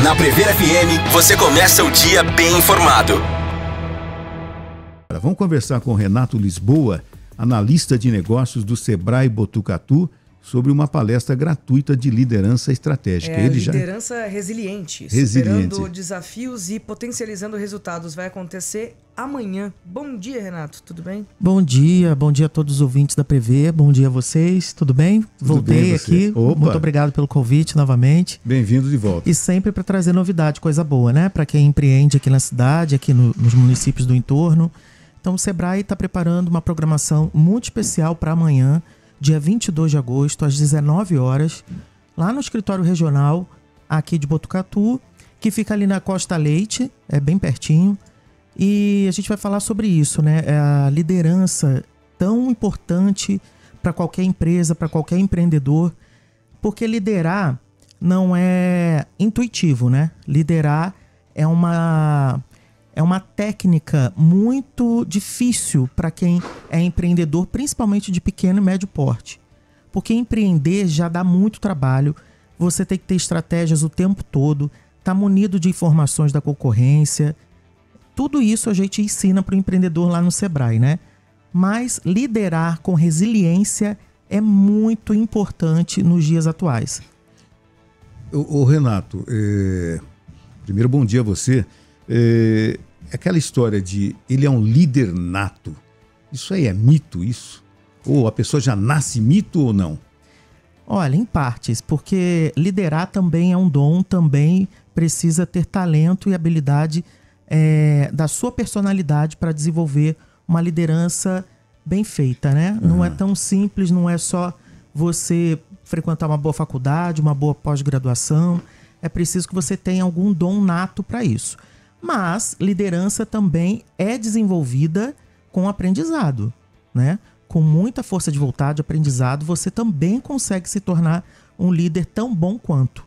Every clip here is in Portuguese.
Na Prevê FM, você começa o dia bem informado. Vamos conversar com o Renato Lisboa, analista de negócios do Sebrae Botucatu, sobre uma palestra gratuita de liderança estratégica. Liderança resiliente, superando desafios e potencializando resultados. Vai acontecer amanhã. Bom dia, Renato, tudo bem? Bom dia a todos os ouvintes da Prevê, bom dia a vocês, tudo bem? Voltei aqui, muito obrigado pelo convite novamente. Bem-vindo de volta. E sempre para trazer novidade, coisa boa, né? Para quem empreende aqui na cidade, aqui nos municípios do entorno. Então o Sebrae está preparando uma programação muito especial para amanhã, dia 22 de agosto, às 19 horas, lá no escritório regional aqui de Botucatu, que fica ali na Costa Leite, é bem pertinho. E a gente vai falar sobre isso, né? É a liderança tão importante para qualquer empresa, para qualquer empreendedor, porque liderar não é intuitivo, né? Liderar é uma técnica muito difícil para quem é empreendedor, principalmente de pequeno e médio porte. Porque empreender já dá muito trabalho, você tem que ter estratégias o tempo todo, tá munido de informações da concorrência. Tudo isso a gente ensina para o empreendedor lá no Sebrae, né? Mas liderar com resiliência é muito importante nos dias atuais. Ô Renato, primeiro bom dia a você. Aquela história de ele é um líder nato, isso aí é mito, isso? Ou a pessoa já nasce mito ou não? Olha, em partes, porque liderar também é um dom, também precisa ter talento e habilidade da sua personalidade para desenvolver uma liderança bem feita, né? Uhum. Não é tão simples, não é só você frequentar uma boa faculdade, uma boa pós-graduação, é preciso que você tenha algum dom nato para isso. Mas liderança também é desenvolvida com aprendizado, né? Com muita força de vontade, aprendizado, você também consegue se tornar um líder tão bom quanto.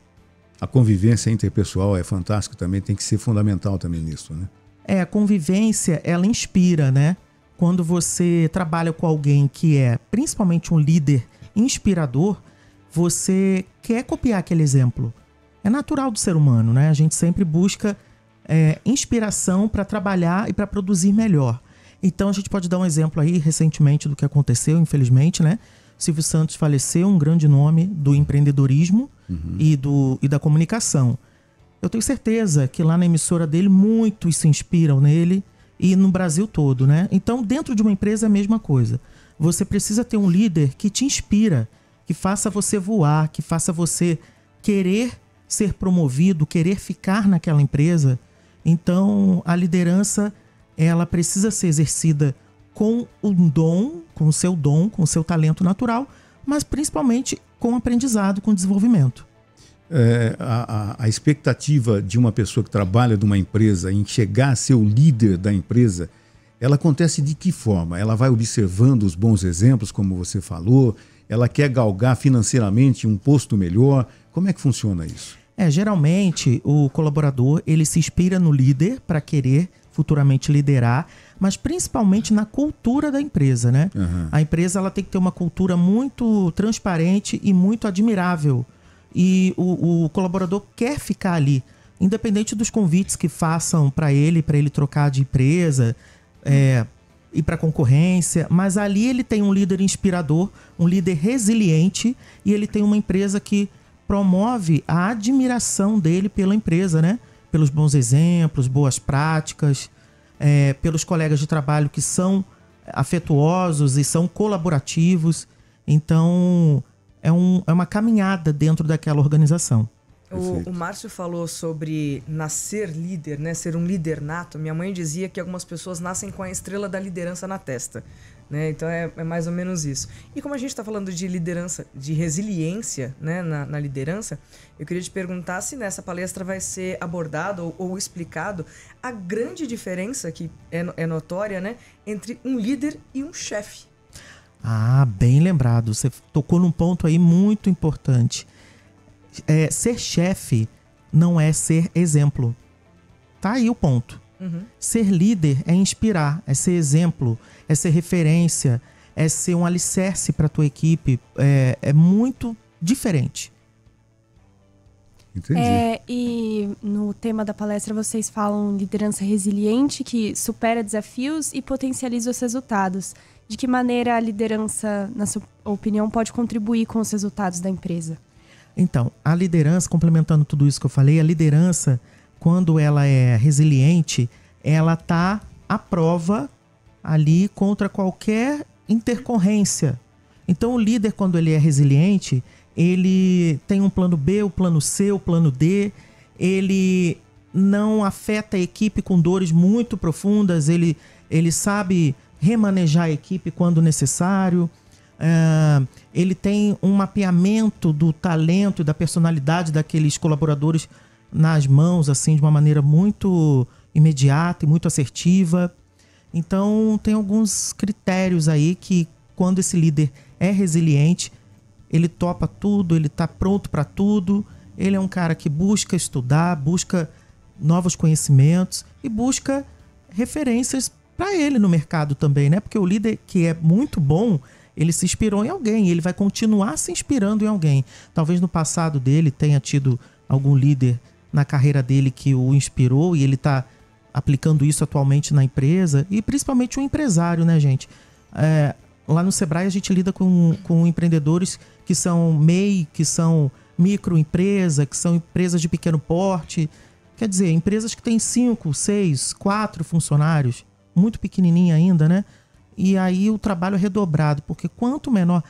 A convivência interpessoal é fantástica também, tem que ser fundamental também nisso, né? A convivência, ela inspira, né? Quando você trabalha com alguém que é principalmente um líder inspirador, você quer copiar aquele exemplo. É natural do ser humano, né? A gente sempre busca inspiração para trabalhar e para produzir melhor. Então a gente pode dar um exemplo aí recentemente do que aconteceu, infelizmente, né? Silvio Santos faleceu, um grande nome do empreendedorismo e da comunicação. Eu tenho certeza que lá na emissora dele muitos se inspiram nele e no Brasil todo, né? Então dentro de uma empresa é a mesma coisa. Você precisa ter um líder que te inspira, que faça você voar, que faça você querer ser promovido, querer ficar naquela empresa. Então, a liderança, ela precisa ser exercida com um dom, com o seu talento natural, mas principalmente com aprendizado, com desenvolvimento. A expectativa de uma pessoa que trabalha numa empresa em chegar a ser o líder da empresa, ela acontece de que forma? Ela vai observando os bons exemplos, como você falou, ela quer galgar financeiramente um posto melhor. Como é que funciona isso? Geralmente o colaborador ele se inspira no líder para querer futuramente liderar, mas principalmente na cultura da empresa, né? Uhum. A empresa ela tem que ter uma cultura muito transparente e muito admirável. E o colaborador quer ficar ali, independente dos convites que façam para ele trocar de empresa, ir para concorrência, mas ali ele tem um líder inspirador, um líder resiliente e ele tem uma empresa que promove a admiração dele pela empresa, né? Pelos bons exemplos, boas práticas, pelos colegas de trabalho que são afetuosos e são colaborativos. Então, é uma caminhada dentro daquela organização. O Márcio falou sobre nascer líder, né? Ser um líder nato. Minha mãe dizia que algumas pessoas nascem com a estrela da liderança na testa, né? Então é mais ou menos isso. E como a gente está falando de liderança, de resiliência, né? na liderança, eu queria te perguntar se nessa palestra vai ser abordado ou explicado a grande diferença que é notória, né? Entre um líder e um chefe. Bem lembrado. Você tocou num ponto aí muito importante. Ser chefe não é ser exemplo. Tá aí o ponto. Uhum. Ser líder é inspirar, é ser exemplo, é ser referência, é ser um alicerce para a tua equipe. É muito diferente. Entendi. E no tema da palestra vocês falam liderança resiliente, que supera desafios e potencializa os resultados. De que maneira a liderança, na sua opinião, pode contribuir com os resultados da empresa? Então, a liderança, complementando tudo isso que eu falei, a liderança, quando ela é resiliente, ela está à prova ali contra qualquer intercorrência. Então, o líder, quando ele é resiliente, ele tem um plano B, o plano C, o plano D, ele não afeta a equipe com dores muito profundas, ele sabe remanejar a equipe quando necessário, ele tem um mapeamento do talento e da personalidade daqueles colaboradores nas mãos, assim, de uma maneira muito imediata e muito assertiva. Então, tem alguns critérios aí que, quando esse líder é resiliente, ele topa tudo, ele está pronto para tudo, ele é um cara que busca estudar, busca novos conhecimentos e busca referências para ele no mercado também, né? Porque o líder que é muito bom, ele se inspirou em alguém, ele vai continuar se inspirando em alguém. Talvez no passado dele tenha tido algum líder na carreira dele que o inspirou e ele está aplicando isso atualmente na empresa, e principalmente o empresário, né, gente? Lá no Sebrae a gente lida com empreendedores que são MEI, que são microempresa, que são empresas de pequeno porte. Quer dizer, empresas que têm 5, 6, 4 funcionários, muito pequenininha ainda, né? E aí o trabalho é redobrado, porque quanto menor...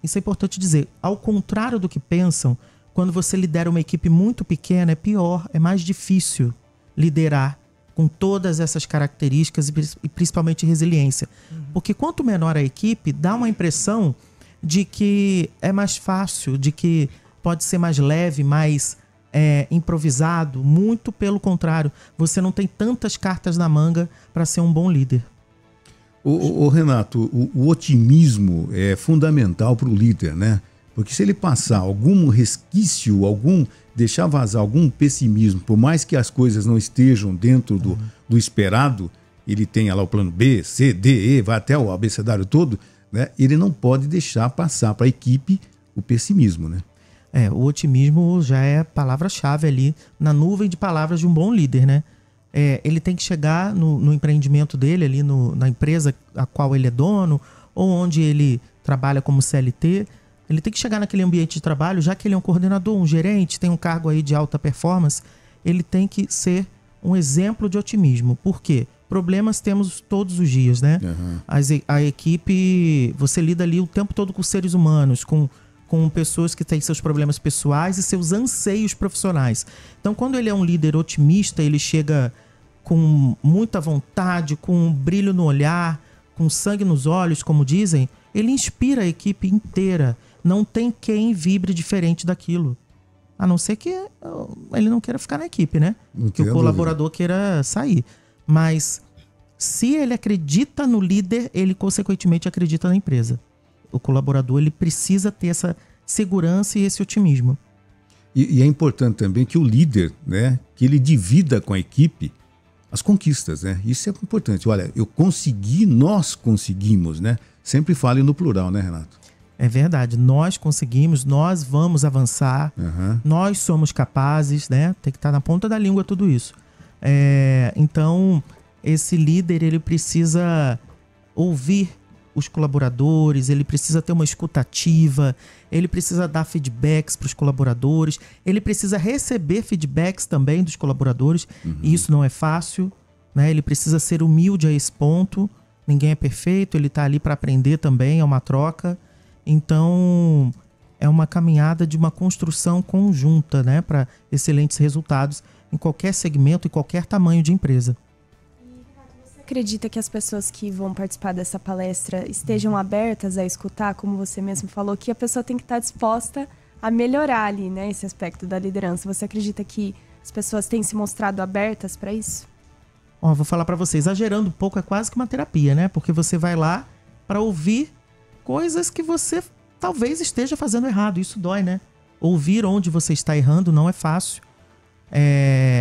isso é importante dizer, ao contrário do que pensam, quando você lidera uma equipe muito pequena, é pior, é mais difícil liderar com todas essas características e principalmente resiliência. Porque quanto menor a equipe, dá uma impressão de que é mais fácil, de que pode ser mais leve, mais improvisado. Muito pelo contrário, você não tem tantas cartas na manga para ser um bom líder. Ô Renato, o otimismo é fundamental para o líder, né? Porque se ele passar algum resquício, deixar vazar algum pessimismo, por mais que as coisas não estejam dentro do esperado, ele tenha lá o plano B, C, D, E, vai até o abecedário todo, né? Ele não pode deixar passar para a equipe o pessimismo, né? O otimismo já é a palavra-chave ali na nuvem de palavras de um bom líder, né? Ele tem que chegar no empreendimento dele, ali na empresa a qual ele é dono, ou onde ele trabalha como CLT. Ele tem que chegar naquele ambiente de trabalho, já que ele é um coordenador, um gerente, tem um cargo aí de alta performance, ele tem que ser um exemplo de otimismo. Por quê? Problemas temos todos os dias, né? Uhum. A equipe, você lida ali o tempo todo com seres humanos, com pessoas que têm seus problemas pessoais e seus anseios profissionais. Então, quando ele é um líder otimista, ele chega com muita vontade, com um brilho no olhar, com sangue nos olhos, como dizem, ele inspira a equipe inteira. Não tem quem vibre diferente daquilo. A não ser que ele não queira ficar na equipe, né? Que o colaborador queira sair. Mas se ele acredita no líder, ele consequentemente acredita na empresa. O colaborador, ele precisa ter essa segurança e esse otimismo. E é importante também que o líder, né, que ele divida com a equipe as conquistas, né? Isso é importante. Olha, eu consegui, nós conseguimos, né? Sempre fale no plural, né, Renato? É verdade. Nós conseguimos, nós vamos avançar, nós somos capazes, né? Tem que estar na ponta da língua tudo isso. Então, esse líder, ele precisa ouvir os colaboradores, ele precisa ter uma escuta ativa, ele precisa dar feedbacks para os colaboradores, ele precisa receber feedbacks também dos colaboradores, e isso não é fácil, né? Ele precisa ser humilde a esse ponto, ninguém é perfeito, ele está ali para aprender também, é uma troca. Então, é uma caminhada de uma construção conjunta, né, para excelentes resultados em qualquer segmento e qualquer tamanho de empresa. Você acredita que as pessoas que vão participar dessa palestra estejam abertas a escutar, como você mesmo falou, que a pessoa tem que estar disposta a melhorar ali, né, esse aspecto da liderança? Você acredita que as pessoas têm se mostrado abertas para isso? Vou falar para você, exagerando um pouco, é quase que uma terapia, né? Porque você vai lá para ouvir coisas que você talvez esteja fazendo errado. Isso dói, né? Ouvir onde você está errando não é fácil.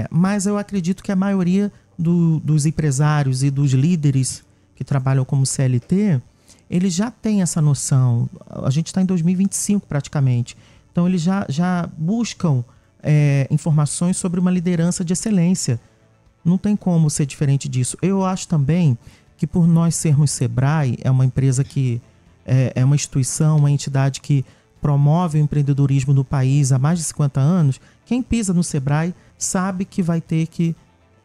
Mas eu acredito que a maioria dos empresários e dos líderes que trabalham como CLT, eles já têm essa noção. A gente está em 2025 praticamente. Então eles já buscam informações sobre uma liderança de excelência. Não tem como ser diferente disso. Eu acho também que por nós sermos Sebrae, é uma empresa que é uma instituição, uma entidade que promove o empreendedorismo no país há mais de 50 anos, quem pisa no Sebrae sabe que vai ter que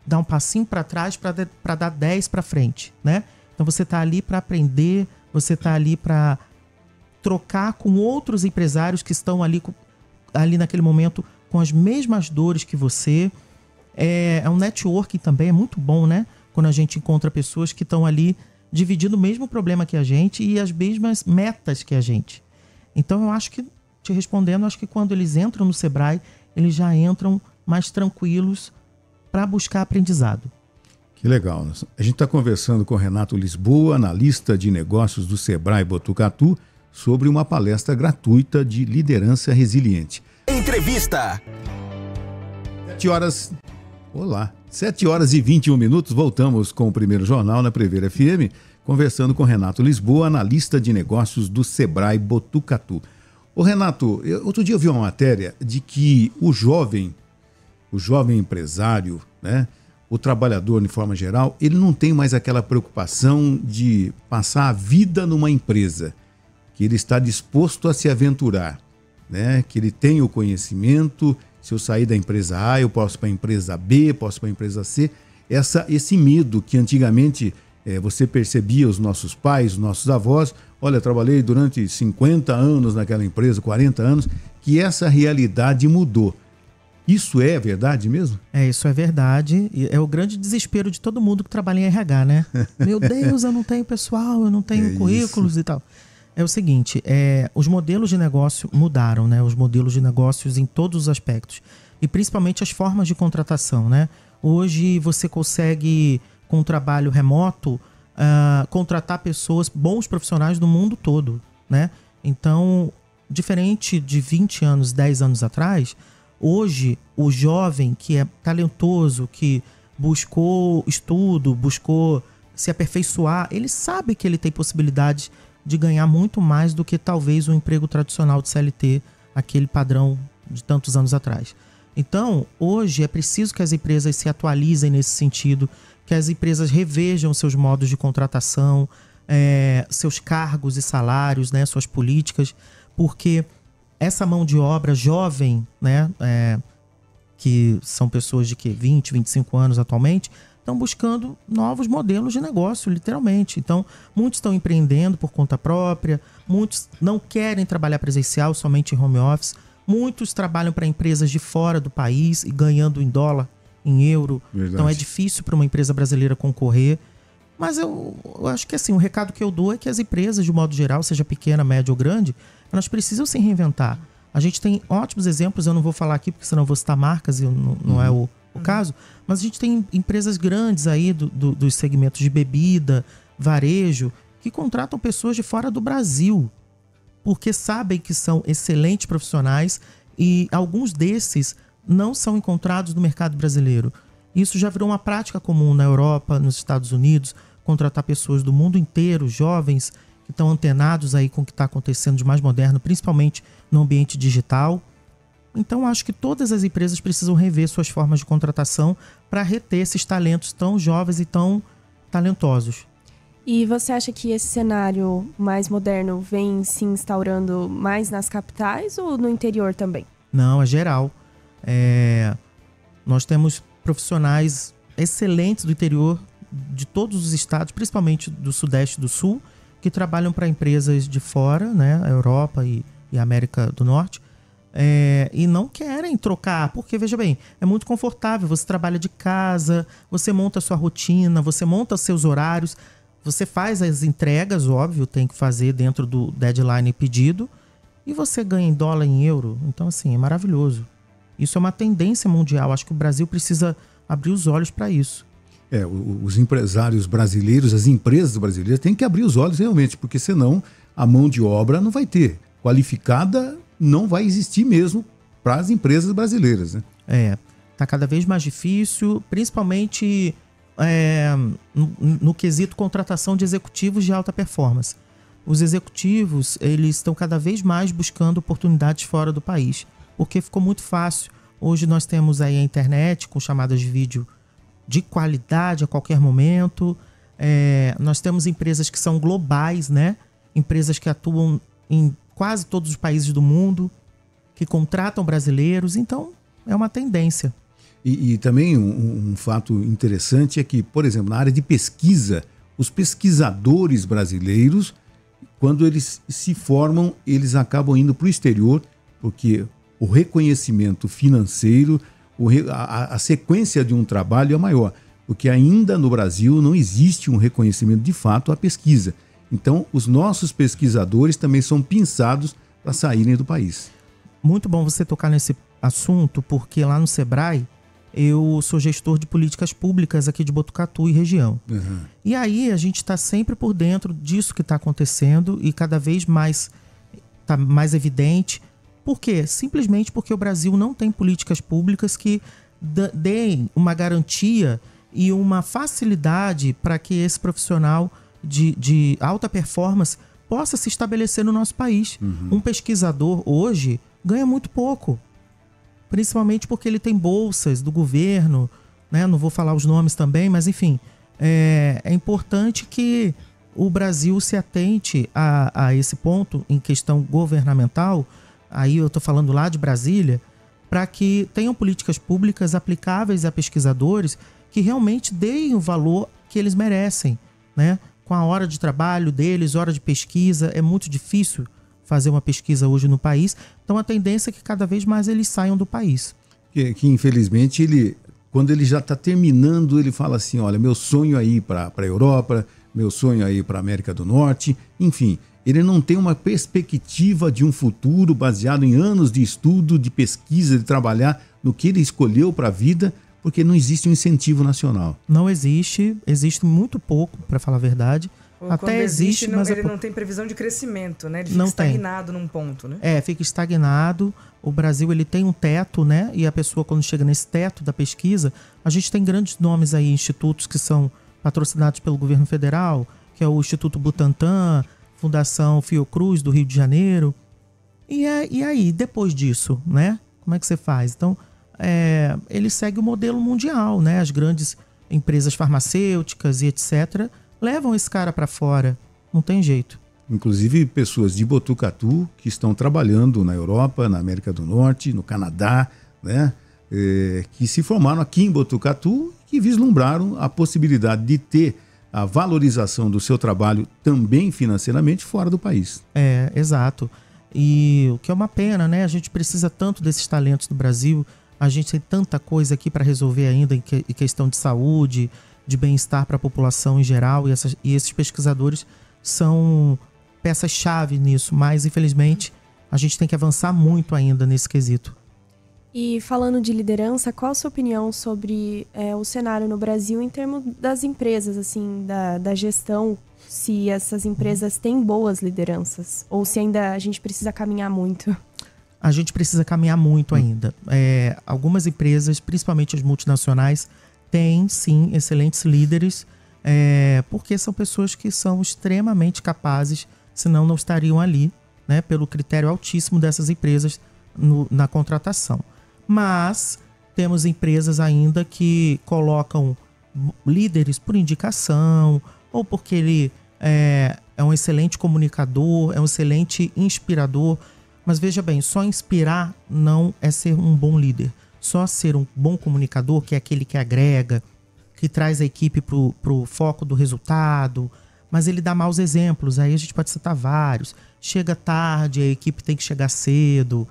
dar um passinho para trás para dar 10 para frente, né? Então você está ali para aprender, você está ali para trocar com outros empresários que estão ali naquele momento com as mesmas dores que você. É um networking também, é muito bom, né? Quando a gente encontra pessoas que estão ali dividindo o mesmo problema que a gente e as mesmas metas que a gente. Então eu acho que, te respondendo, acho que quando eles entram no Sebrae, eles já entram mais tranquilos para buscar aprendizado. Que legal. A gente está conversando com o Renato Lisboa, analista de negócios do Sebrae Botucatu, sobre uma palestra gratuita de liderança resiliente. Entrevista. 7 horas e 21 minutos, voltamos com o primeiro jornal na Prever FM, conversando com Renato Lisboa, analista de negócios do Sebrae Botucatu. Ô Renato, outro dia eu vi uma matéria de que o jovem empresário, né, o trabalhador de forma geral, ele não tem mais aquela preocupação de passar a vida numa empresa, que ele está disposto a se aventurar, né, que ele tem o conhecimento. Se eu sair da empresa A, eu posso para a empresa B, posso para a empresa C. Esse medo que antigamente você percebia os nossos pais, os nossos avós. Olha, trabalhei durante 50 anos naquela empresa, 40 anos, que essa realidade mudou. Isso é verdade mesmo? Isso é verdade. E é o grande desespero de todo mundo que trabalha em RH, né? Meu Deus, eu não tenho pessoal, eu não tenho currículos e tal. É o seguinte, os modelos de negócio mudaram, né? Os modelos de negócios em todos os aspectos. E principalmente as formas de contratação, né? Hoje você consegue, com um trabalho remoto, contratar pessoas, bons profissionais do mundo todo, né? Então, diferente de 20 anos, 10 anos atrás, hoje o jovem que é talentoso, que buscou estudo, buscou se aperfeiçoar, ele sabe que ele tem possibilidades de ganhar muito mais do que talvez um emprego tradicional de CLT, aquele padrão de tantos anos atrás. Então, hoje é preciso que as empresas se atualizem nesse sentido, que as empresas revejam seus modos de contratação, seus cargos e salários, né, suas políticas, porque essa mão de obra jovem, né, que são pessoas de 20, 25 anos atualmente, estão buscando novos modelos de negócio, literalmente. Então, muitos estão empreendendo por conta própria, muitos não querem trabalhar presencial, somente em home office, muitos trabalham para empresas de fora do país e ganhando em dólar, em euro. Verdade. Então, é difícil para uma empresa brasileira concorrer. Mas eu acho que assim, o recado que eu dou é que as empresas, de modo geral, seja pequena, média ou grande, elas precisam se reinventar. A gente tem ótimos exemplos, eu não vou falar aqui porque senão eu vou citar marcas e não é o caso, mas a gente tem empresas grandes aí dos segmentos de bebida, varejo, que contratam pessoas de fora do Brasil, porque sabem que são excelentes profissionais e alguns desses não são encontrados no mercado brasileiro. Isso já virou uma prática comum na Europa, nos Estados Unidos, contratar pessoas do mundo inteiro, jovens, que estão antenados aí com o que está acontecendo de mais moderno, principalmente no ambiente digital. Então, acho que todas as empresas precisam rever suas formas de contratação para reter esses talentos tão jovens e tão talentosos. E você acha que esse cenário mais moderno vem se instaurando mais nas capitais ou no interior também? Não, é geral. Nós temos profissionais excelentes do interior de todos os estados, principalmente do Sudeste e do Sul, que trabalham para empresas de fora, né, a Europa e a América do Norte, e não querem trocar, porque, veja bem, é muito confortável, você trabalha de casa, você monta a sua rotina, você monta seus horários, você faz as entregas, óbvio, tem que fazer dentro do deadline pedido, e você ganha em dólar, em euro. Então, assim, é maravilhoso. Isso é uma tendência mundial, acho que o Brasil precisa abrir os olhos para isso. Os empresários brasileiros, as empresas brasileiras têm que abrir os olhos realmente, porque senão a mão de obra não vai ter. Qualificada não vai existir mesmo para as empresas brasileiras, né? Tá cada vez mais difícil, principalmente no quesito contratação de executivos de alta performance. Os executivos, eles estão cada vez mais buscando oportunidades fora do país, porque ficou muito fácil. Hoje nós temos aí a internet com chamadas de vídeo de qualidade a qualquer momento. Nós temos empresas que são globais, né? Empresas que atuam em quase todos os países do mundo, que contratam brasileiros. Então, é uma tendência. E também um fato interessante é que, por exemplo, na área de pesquisa, os pesquisadores brasileiros, quando eles se formam, eles acabam indo para o exterior, porque o reconhecimento financeiro, a sequência de um trabalho é maior, porque ainda no Brasil não existe um reconhecimento de fato à pesquisa. Então, os nossos pesquisadores também são pinçados para saírem do país. Muito bom você tocar nesse assunto, porque lá no Sebrae, eu sou gestor de políticas públicas aqui de Botucatu e região. Uhum. E aí a gente está sempre por dentro disso que está acontecendo e cada vez mais está mais evidente. Por quê? Simplesmente porque o Brasil não tem políticas públicas que deem uma garantia e uma facilidade para que esse profissional de alta performance possa se estabelecer no nosso país. Uhum. Um pesquisador hoje ganha muito pouco. Principalmente porque ele tem bolsas do governo, né? Não vou falar os nomes também, mas enfim, é importante que o Brasil se atente a esse ponto em questão governamental, aí eu estou falando lá de Brasília, para que tenham políticas públicas aplicáveis a pesquisadores que realmente deem o valor que eles merecem, né? Com a hora de trabalho deles, hora de pesquisa, é muito difícil fazer uma pesquisa hoje no país, então a tendência é que cada vez mais eles saiam do país. Que infelizmente, quando ele já está terminando, ele fala assim, olha, meu sonho é ir para a Europa, meu sonho é ir para a América do Norte, enfim, ele não tem uma perspectiva de um futuro baseado em anos de estudo, de pesquisa, de trabalhar no que ele escolheu para a vida, porque não existe um incentivo nacional. Não existe muito pouco, para falar a verdade. Ou até existe, mas ele não tem previsão de crescimento, né? Ele fica não estagnado num ponto, né? Fica estagnado. O Brasil ele tem um teto, né? E a pessoa, quando chega nesse teto da pesquisa, a gente tem grandes nomes aí, institutos que são patrocinados pelo governo federal, que é o Instituto Butantan, Fundação Fiocruz do Rio de Janeiro. E aí, depois disso, né? Como é que você faz? Então, ele segue o modelo mundial, né? As grandes empresas farmacêuticas e etc. levam esse cara para fora. Não tem jeito. Inclusive pessoas de Botucatu que estão trabalhando na Europa, na América do Norte, no Canadá, né? Que se formaram aqui em Botucatu e que vislumbraram a possibilidade de ter a valorização do seu trabalho também financeiramente fora do país. Exato. E o que é uma pena, né? A gente precisa tanto desses talentos no Brasil, a gente tem tanta coisa aqui para resolver ainda em questão de saúde, de bem-estar para a população em geral, e esses pesquisadores são peças-chave nisso, mas infelizmente a gente tem que avançar muito ainda nesse quesito. E falando de liderança, qual a sua opinião sobre o cenário no Brasil em termos das empresas, assim, da gestão, se essas empresas têm boas lideranças ou se ainda a gente precisa caminhar muito? A gente precisa caminhar muito ainda. Algumas empresas, principalmente as multinacionais, têm sim excelentes líderes, porque são pessoas que são extremamente capazes, senão não estariam ali, né, pelo critério altíssimo dessas empresas na contratação. Mas temos empresas ainda que colocam líderes por indicação ou porque ele é um excelente comunicador, é um excelente inspirador. Mas veja bem, só inspirar não é ser um bom líder. Só ser um bom comunicador, que é aquele que agrega, que traz a equipe pro foco do resultado, mas ele dá maus exemplos, aí a gente pode citar vários. Chega tarde, a equipe tem que chegar cedo,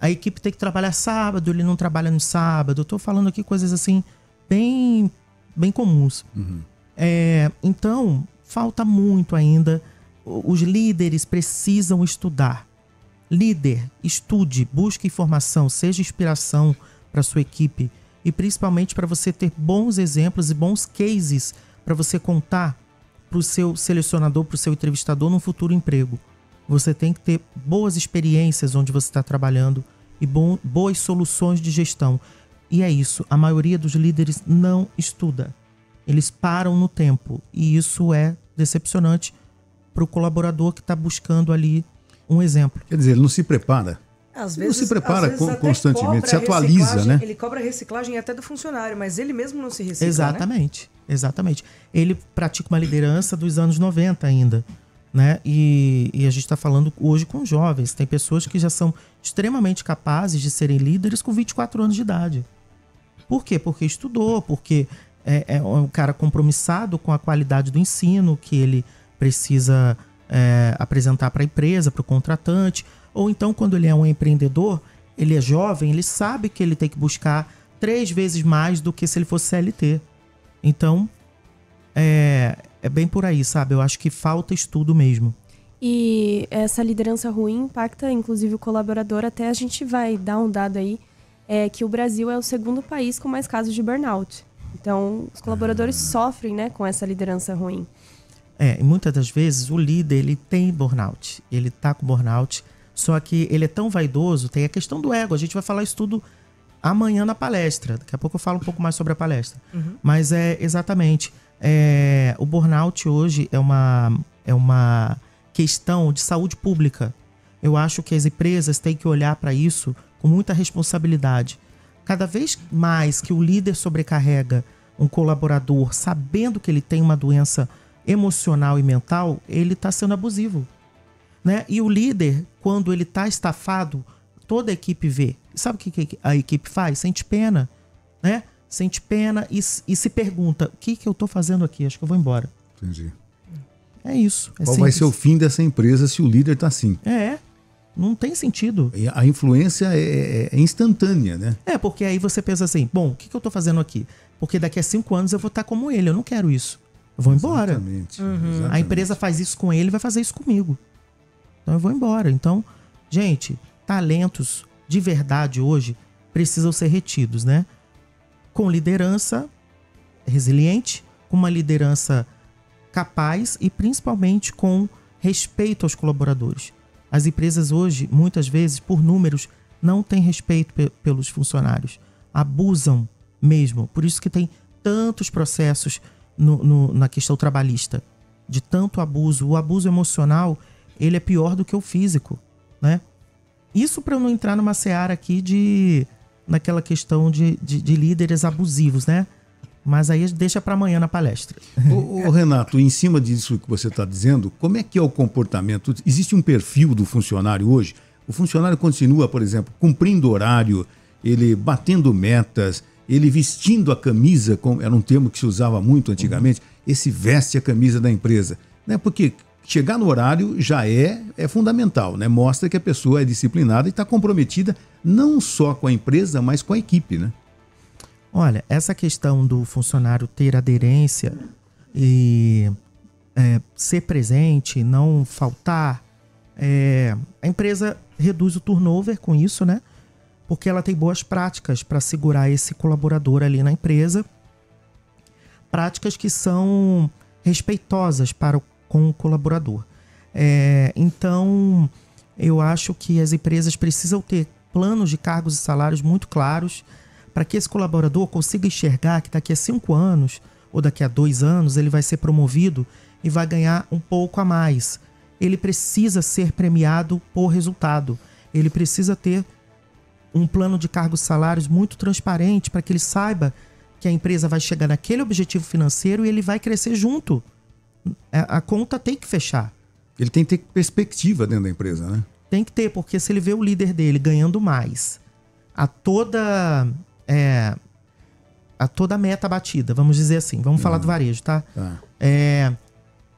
a equipe tem que trabalhar sábado, ele não trabalha no sábado. Eu tô falando aqui coisas assim, bem comuns. Uhum. Então, falta muito ainda. Os líderes precisam estudar. Líder, estude, busque informação, seja inspiração para sua equipe e principalmente para você ter bons exemplos e bons cases para você contar para o seu selecionador, para o seu entrevistador no futuro emprego. Você tem que ter boas experiências onde você está trabalhando e boas soluções de gestão. E é isso, a maioria dos líderes não estuda. Eles param no tempo e isso é decepcionante para o colaborador que está buscando ali um exemplo. Quer dizer, ele não se prepara. Às Ele vezes, não se prepara às vezes até constantemente, cobra se atualiza, reciclagem, né? Ele cobra reciclagem até do funcionário, mas ele mesmo não se recicla, Exatamente, exatamente. Ele pratica uma liderança dos anos 90 ainda, né? E a gente está falando hoje com jovens. Tem pessoas que já são extremamente capazes de serem líderes com 24 anos de idade. Por quê? Porque estudou, porque é um cara compromissado com a qualidade do ensino que ele precisa apresentar para a empresa, para o contratante. Ou então, quando ele é um empreendedor, ele é jovem, ele sabe que ele tem que buscar 3 vezes mais do que se ele fosse CLT. Então, é bem por aí, sabe? Eu acho que falta estudo mesmo. E essa liderança ruim impacta, inclusive, o colaborador. Até a gente vai dar um dado aí, que o Brasil é o 2º país com mais casos de burnout. Então, os colaboradores sofrem, né, com essa liderança ruim. E muitas das vezes o líder, ele tem burnout. Ele tá com burnout, só que ele é tão vaidoso, tem a questão do ego. A gente vai falar isso tudo amanhã na palestra. Daqui a pouco eu falo um pouco mais sobre a palestra. Mas exatamente. O burnout hoje é uma questão de saúde pública. Eu acho que as empresas têm que olhar para isso com muita responsabilidade. Cada vez mais que o líder sobrecarrega um colaborador sabendo que ele tem uma doença emocional e mental, ele está sendo abusivo, né? E o líder, quando ele está estafado, toda a equipe vê. Sabe o que a equipe faz? Sente pena, né? Sente pena e se pergunta, o que eu estou fazendo aqui? Acho que eu vou embora. Entendi. É isso. Qual vai ser o fim dessa empresa se o líder está assim? Não tem sentido. A influência é instantânea, né? Porque aí você pensa assim, bom, o que eu estou fazendo aqui? Porque daqui a 5 anos eu vou estar como ele, eu não quero isso. Eu vou embora. Exatamente. A empresa faz isso com ele, vai fazer isso comigo. Então eu vou embora. Então, gente, talentos de verdade hoje precisam ser retidos, né? Com liderança resiliente, com uma liderança capaz e principalmente com respeito aos colaboradores. As empresas hoje, muitas vezes, por números, não têm respeito pelos funcionários. Abusam mesmo. Por isso que tem tantos processos na questão trabalhista, de tanto abuso. O abuso emocional, ele é pior do que o físico, né? Isso para eu não entrar numa seara aqui naquela questão de líderes abusivos, né? Mas aí deixa para amanhã na palestra. Ô, Renato, em cima disso que você está dizendo, como é que é o comportamento? Existe um perfil do funcionário hoje? O funcionário continua, por exemplo, cumprindo horário, ele batendo metas, ele vestindo a camisa, como era um termo que se usava muito antigamente, esse veste a camisa da empresa, né? Porque chegar no horário já é fundamental, né? Mostra que a pessoa é disciplinada e está comprometida não só com a empresa, mas com a equipe, né? Olha, essa questão do funcionário ter aderência e ser presente, não faltar, a empresa reduz o turnover com isso, né? Porque ela tem boas práticas para segurar esse colaborador ali na empresa. Práticas que são respeitosas com o colaborador. Então, eu acho que as empresas precisam ter planos de cargos e salários muito claros para que esse colaborador consiga enxergar que daqui a 5 anos ou daqui a 2 anos ele vai ser promovido e vai ganhar um pouco a mais. Ele precisa ser premiado por resultado. Ele precisa ter um plano de cargos e salários muito transparente para que ele saiba que a empresa vai chegar naquele objetivo financeiro e ele vai crescer junto. A conta tem que fechar. Ele tem que ter perspectiva dentro da empresa, né? Tem que ter, porque se ele vê o líder dele ganhando mais, a toda meta batida, vamos dizer assim, vamos falar do varejo, tá?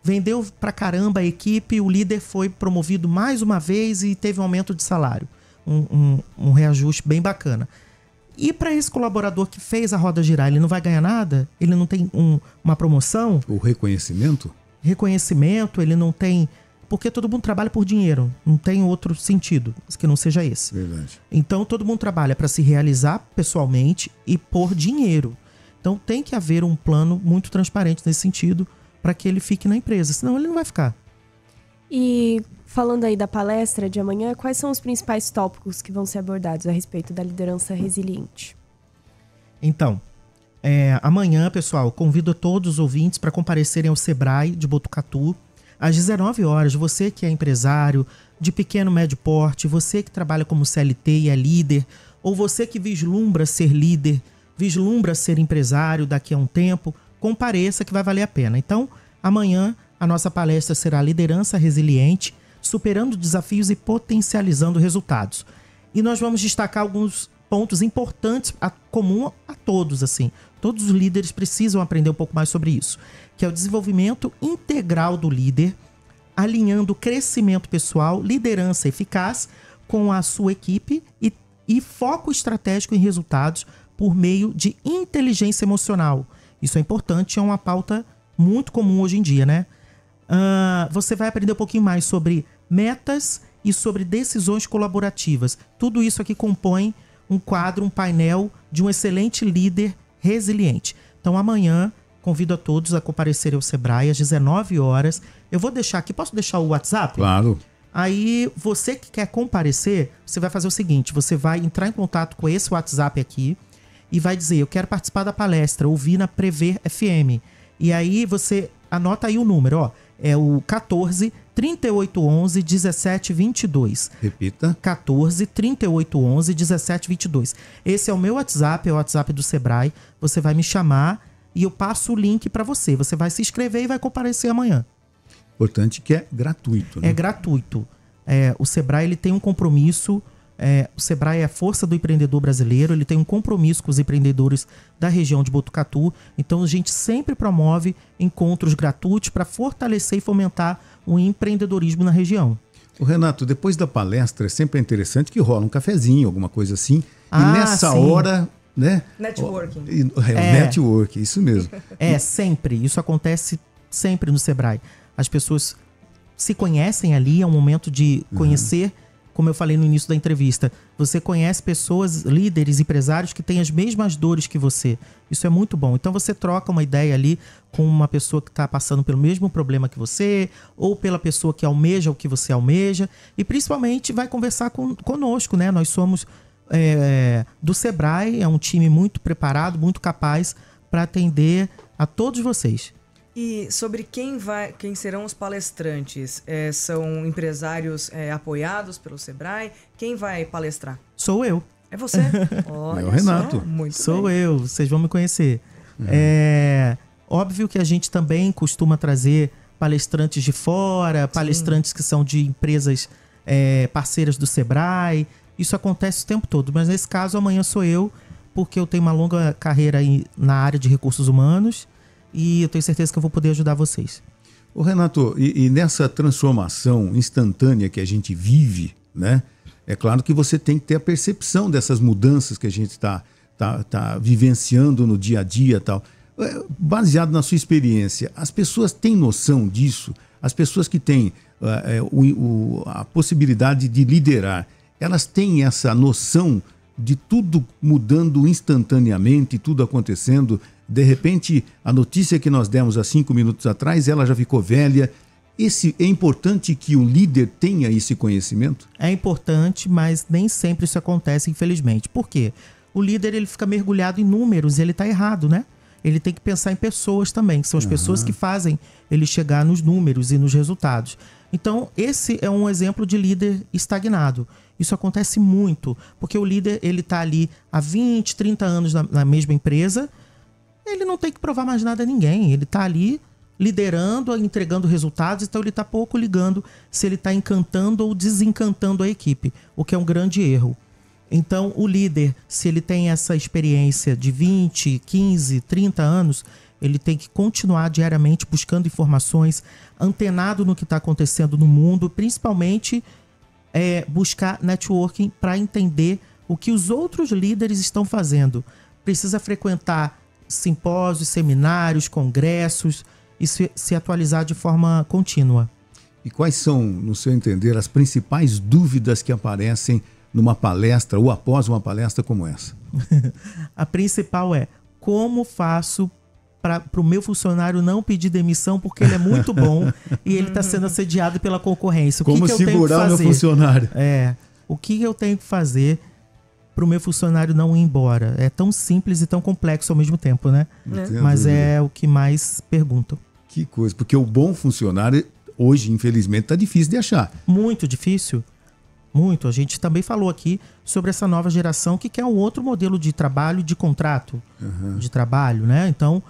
Vendeu pra caramba a equipe, o líder foi promovido mais uma vez e teve um aumento de salário. Um reajuste bem bacana. E para esse colaborador que fez a roda girar, ele não vai ganhar nada? Ele não tem uma promoção? O reconhecimento? Reconhecimento, ele não tem... Porque todo mundo trabalha por dinheiro, não tem outro sentido que não seja esse. Verdade. Então todo mundo trabalha para se realizar pessoalmente e por dinheiro. Então tem que haver um plano muito transparente nesse sentido para que ele fique na empresa, senão ele não vai ficar. E falando aí da palestra de amanhã, quais são os principais tópicos que vão ser abordados a respeito da liderança resiliente? Então, amanhã, pessoal, convido todos os ouvintes para comparecerem ao Sebrae de Botucatu. Às 19 horas, você que é empresário de pequeno, médio porte, você que trabalha como CLT e é líder, ou você que vislumbra ser líder, vislumbra ser empresário daqui a um tempo, compareça que vai valer a pena. Então, amanhã a nossa palestra será Liderança Resiliente, superando desafios e potencializando resultados. E nós vamos destacar alguns pontos importantes, comum a todos, assim. Todos os líderes precisam aprender um pouco mais sobre isso, que é o desenvolvimento integral do líder, alinhando crescimento pessoal, liderança eficaz com a sua equipe e foco estratégico em resultados por meio de inteligência emocional. Isso é importante, é uma pauta muito comum hoje em dia, né? Você vai aprender um pouquinho mais sobre metas e sobre decisões colaborativas. Tudo isso aqui compõe um quadro, um painel de um excelente líder resiliente. Então amanhã convido a todos a comparecerem ao Sebrae às 19 horas. Eu vou deixar aqui, posso deixar o WhatsApp? Claro. Aí você que quer comparecer, você vai fazer o seguinte, você vai entrar em contato com esse WhatsApp aqui e vai dizer, eu quero participar da palestra, ouvir na Prever FM. E aí você anota aí o número, ó, é o 14 3811 1722. Repita. 14 3811 1722. Esse é o meu WhatsApp, é o WhatsApp do Sebrae. Você vai me chamar e eu passo o link para você. Você vai se inscrever e vai comparecer amanhã. Importante que é gratuito, né? É gratuito. O Sebrae ele tem um compromisso. O Sebrae é a força do empreendedor brasileiro. Ele tem um compromisso com os empreendedores da região de Botucatu. Então a gente sempre promove encontros gratuitos para fortalecer e fomentar o empreendedorismo na região. O Renato, depois da palestra, sempre é interessante que rola um cafezinho, alguma coisa assim. E nessa sim. hora, né? Networking. Networking, isso mesmo. Sempre. Isso acontece sempre no Sebrae. As pessoas se conhecem ali, é um momento de conhecer, como eu falei no início da entrevista. Você conhece pessoas, líderes, empresários que têm as mesmas dores que você. Isso é muito bom. Então você troca uma ideia ali com uma pessoa que está passando pelo mesmo problema que você, ou pela pessoa que almeja o que você almeja, e principalmente vai conversar conosco, né? Nós somos do Sebrae, é um time muito preparado, muito capaz para atender a todos vocês. E sobre quem serão os palestrantes? São empresários apoiados pelo Sebrae? Quem vai palestrar? Sou eu. É você? Olha, é o Renato. Sou eu, vocês vão me conhecer. É óbvio que a gente também costuma trazer palestrantes de fora, palestrantes que são de empresas parceiras do Sebrae. Isso acontece o tempo todo, mas nesse caso amanhã sou eu, porque eu tenho uma longa carreira aí na área de recursos humanos. E eu tenho certeza que eu vou poder ajudar vocês. Ô Renato, e nessa transformação instantânea que a gente vive, né? É claro que você tem que ter a percepção dessas mudanças que a gente está vivenciando no dia a dia e tal. Baseado na sua experiência, as pessoas têm noção disso? As pessoas que têm a possibilidade de liderar, elas têm essa noção de tudo mudando instantaneamente, tudo acontecendo? De repente, a notícia que nós demos há 5 minutos atrás, ela já ficou velha. É importante que o líder tenha esse conhecimento? É importante, mas nem sempre isso acontece, infelizmente. Por quê? O líder ele fica mergulhado em números e ele está errado, né? Ele tem que pensar em pessoas também, que são as pessoas que fazem ele chegar nos números e nos resultados. Então, esse é um exemplo de líder estagnado. Isso acontece muito, porque o líder ele está ali há 20, 30 anos na mesma empresa. Ele não tem que provar mais nada a ninguém. Ele está ali liderando, entregando resultados, então ele está pouco ligando se ele está encantando ou desencantando a equipe, o que é um grande erro. Então, o líder, se ele tem essa experiência de 20, 15, 30 anos, ele tem que continuar diariamente buscando informações, antenado no que está acontecendo no mundo, principalmente buscar networking para entender o que os outros líderes estão fazendo. Precisa frequentar simpósios, seminários, congressos e se atualizar de forma contínua. E quais são, no seu entender, as principais dúvidas que aparecem numa palestra ou após uma palestra como essa? A principal é: como faço para o meu funcionário não pedir demissão porque ele é muito bom e ele está sendo assediado pela concorrência? Como segurar o meu funcionário? O que eu tenho que fazer para o meu funcionário não ir embora? É tão simples e tão complexo ao mesmo tempo, né? Mas é o que mais perguntam. Que coisa, porque o bom funcionário, hoje, infelizmente, está difícil de achar. Muito difícil. Muito. A gente também falou aqui sobre essa nova geração que quer um outro modelo de trabalho, de contrato de trabalho, né? Então,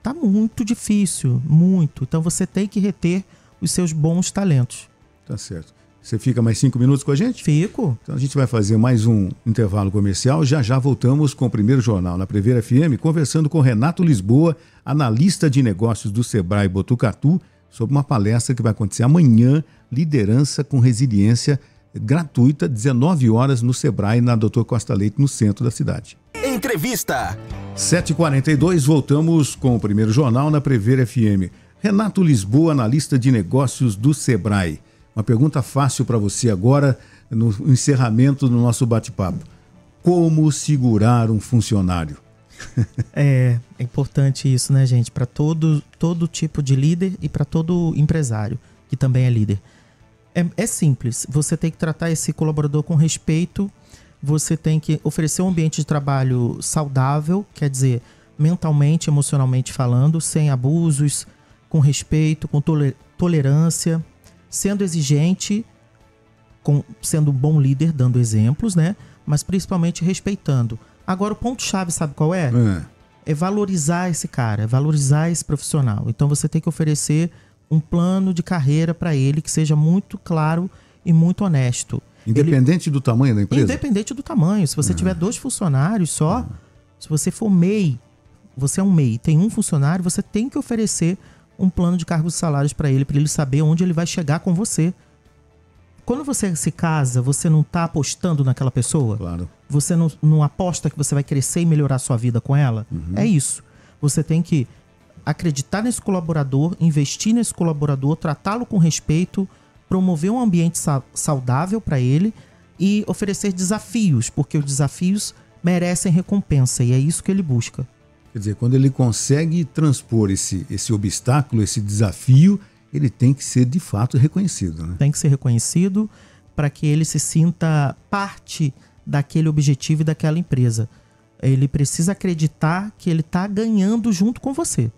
tá muito difícil, muito. Então, você tem que reter os seus bons talentos. Tá certo. Você fica mais 5 minutos com a gente? Fico. Então, a gente vai fazer mais um intervalo comercial. Já voltamos com o primeiro jornal na Prever FM, conversando com Renato Lisboa, analista de negócios do Sebrae Botucatu, sobre uma palestra que vai acontecer amanhã, Liderança com Resiliência, gratuita, 19 horas no Sebrae, na Dr. Costa Leite, no centro da cidade. Entrevista. 7h42, voltamos com o primeiro jornal na Prever FM. Renato Lisboa, analista de negócios do Sebrae. Uma pergunta fácil para você agora, no encerramento do nosso bate-papo. Como segurar um funcionário? É importante isso, né, gente? Para todo tipo de líder e para todo empresário, que também é líder. É simples. Você tem que tratar esse colaborador com respeito. Você tem que oferecer um ambiente de trabalho saudável, quer dizer, mentalmente, emocionalmente falando, sem abusos, com respeito, com tolerância, sendo exigente, sendo um bom líder, dando exemplos, né? Mas principalmente respeitando. Agora, o ponto-chave, sabe qual é? É valorizar esse cara, é valorizar esse profissional. Então, você tem que oferecer um plano de carreira para ele que seja muito claro e muito honesto. Independente do tamanho da empresa? Independente do tamanho. Se você tiver 2 funcionários só, se você for MEI, você é um MEI, tem um funcionário, você tem que oferecer um plano de cargos e salários para ele saber onde ele vai chegar com você. Quando você se casa, você não está apostando naquela pessoa? Claro. Você não aposta que você vai crescer e melhorar a sua vida com ela? É isso. Você tem que acreditar nesse colaborador, investir nesse colaborador, tratá-lo com respeito, promover um ambiente saudável para ele e oferecer desafios, porque os desafios merecem recompensa e é isso que ele busca. Quer dizer, quando ele consegue transpor esse obstáculo, esse desafio, ele tem que ser de fato reconhecido, né? Tem que ser reconhecido para que ele se sinta parte daquele objetivo e daquela empresa. Ele precisa acreditar que ele está ganhando junto com você.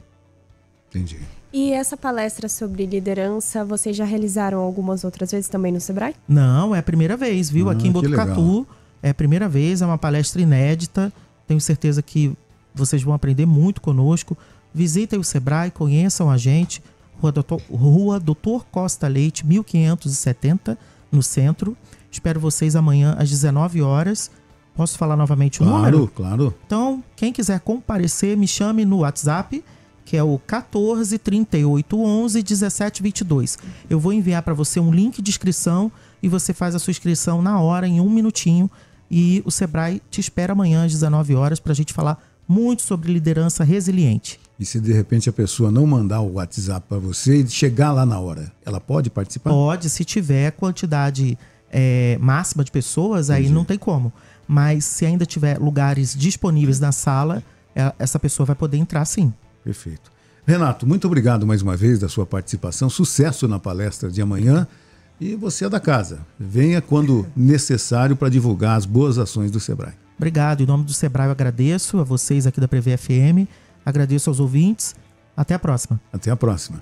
Entendi. E essa palestra sobre liderança, vocês já realizaram algumas outras vezes também no Sebrae? Não, é a primeira vez, viu? Aqui em Botucatu é a primeira vez, é uma palestra inédita. Tenho certeza que vocês vão aprender muito conosco. Visitem o Sebrae, conheçam a gente. Rua Doutor Costa Leite, 1570, no centro. Espero vocês amanhã às 19 horas. Posso falar novamente o número? Claro. Então, quem quiser comparecer, me chame no WhatsApp, que é o 14 38 11 17 22. Eu vou enviar para você um link de inscrição e você faz a sua inscrição na hora, em 1 minutinho. E o Sebrae te espera amanhã às 19 horas para a gente falar muito sobre liderança resiliente. E se de repente a pessoa não mandar o WhatsApp para você e chegar lá na hora, ela pode participar? Pode, se tiver quantidade máxima de pessoas, aí não tem como. Mas se ainda tiver lugares disponíveis na sala, essa pessoa vai poder entrar sim. Perfeito. Renato, muito obrigado mais uma vez da sua participação. Sucesso na palestra de amanhã. E você é da casa. Venha quando necessário para divulgar as boas ações do Sebrae. Obrigado. Em nome do Sebrae eu agradeço a vocês aqui da Prever FM. Agradeço aos ouvintes. Até a próxima. Até a próxima.